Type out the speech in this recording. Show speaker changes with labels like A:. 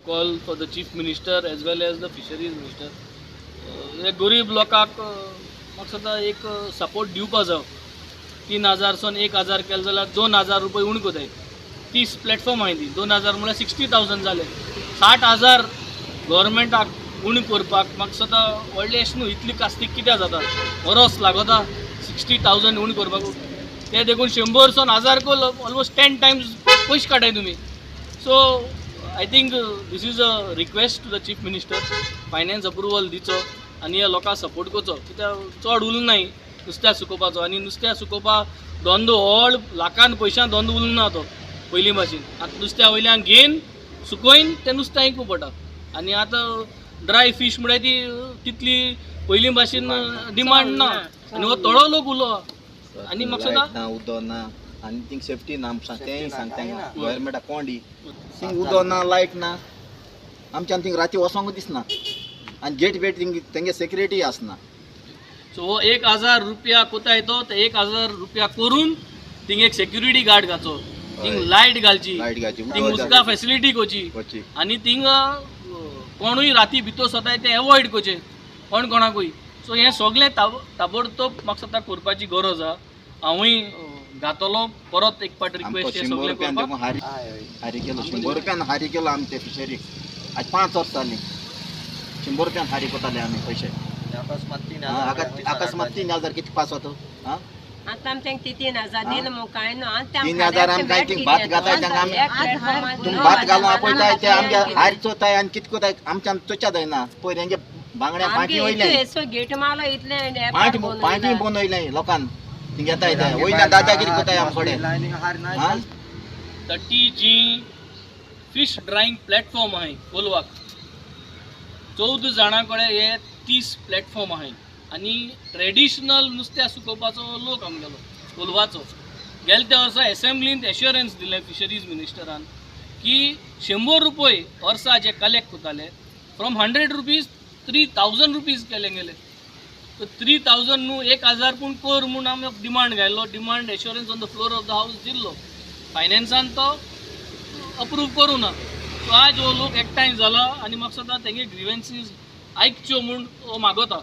A: call for the chief minister as well as the fisheries minister. गरीब लोकांक म्हाका सद्दां एक सपोर्ट दिवपा जाय. 3000 सून 1000 केले जाल्यार 2000 रुपये उणी कोताय. 30 प्लॅटफॉर्म आहाय ती 2000 म्हळ्यार 60,000 जाले. 60,000 गव्हर्मेंटाक उणी करपाक म्हाका सद्दां व्हडलें अशें न्हू. इतली कास्तीक कित्याक जाता? वरोस लागता 60,000 उणी करपाक. ते देखून 100 सून 1000 को ऑलमोस्ट 10 टायम्स पयशे काडटाय तुमी. So I think this is a request to the chief minister. Finance approval दिचो आनी ह्या लोकांक सपोर्ट करचो. कित्याक चड उरलो नाय नुस्त्या सुकोवपाचो. आनी नुस्त्या सुकोवपाक धंदो व्हड लाखान पयशां धंदो उरलो ना तो पयलीं भाशेन. आतां नुस्त्या वयल्यान घेवन सुकोवन तें नुस्तें विकूं पडटा. आनी आतां ड्राय फीश म्हळ्यार ती तितली पयलीं भाशेन डिमांड ना. आनी हो थोडो लोक उरलो. आनी म्हाका सद्दां
B: उदो ना आनी थिंग सेफ्टी ना तेंय सांगता गव्हर्मेंटाक कोंडी थिंग उदो ना लायट ना आमच्यान थिंग राती वसोंक दिसना आनी गेट वेट थिंग तेंगे सेक्युरिटी आसना.
A: सो हो 1000 रुपया कोताय तो 1000 रुपया करून थिंग एक सेक्युरिटी गार्ड घालचो. थिंग लायट घालची थिंग उदका फॅसिलिटी करची आनी थिंग कोणूय राती भितर सोताय ते एवॉयड करचे कोण कोणाकूय. सो हें सगळें ताबडतोब म्हाका सद्दां करपाची गरज आहा. हांवूय घातलो परत एक पाट रिक्वेस्ट हें सगळें करपाक.
B: हारी केलो 100 रुपयान हारी केलो आमी ते फिशरीक. आज 5 वर्स जालीं 100 रुपयान हारी कोताले आमी पयशे. अकस्मात 3000 किती पास होतो.
C: आता आमच्यांक 3000 दिले मग काय ना.
B: 3000 आमी काय थिंग भात घाताय तेंगा आमी तुम भात घालून आपयताय ते आमगे हारी चोताय आनी कित कोताय आमच्यान चोच्या जायना. पयर हेंगे बांगड्या पाटी वयले
C: गेट मारला इतले
B: पाटी बनवले लोकांन थिंग येताय ते वयल्या दादागिरी कोताय आमकडे.
A: 30 जी फिश ड्रायिंग प्लॅटफॉर्म आहाय कोलवाक. 14 जाणां कडेन हे 30 प्लॅटफॉर्म आहाय. आनी ट्रेडिशनल नुस्त्या सुकोवपाचो लोक आमगेलो कोलवाचो. गेल्या त्या वर्सा एसेंब्लींत एश्युरन्स दिलें फिशरीज मिनिस्टरान की 100 रुपये वर्सा जे कलेक्ट कोताले फ्रॉम 100 रुपीज 3000 रुपीज केले गेले. तर 3000 न्हू 1000 पूण कर म्हूण आमी डिमांड घायलो. Demand assurance on the floor of the house दिल्लो. फायनान्सान तो अप्रूव करूं ना. सो आज हो लोक एकठांय जाला आनी म्हाका सद्दां तेंगे ग्रिवेन्सीस आयकच्यो म्हूण हो मागता.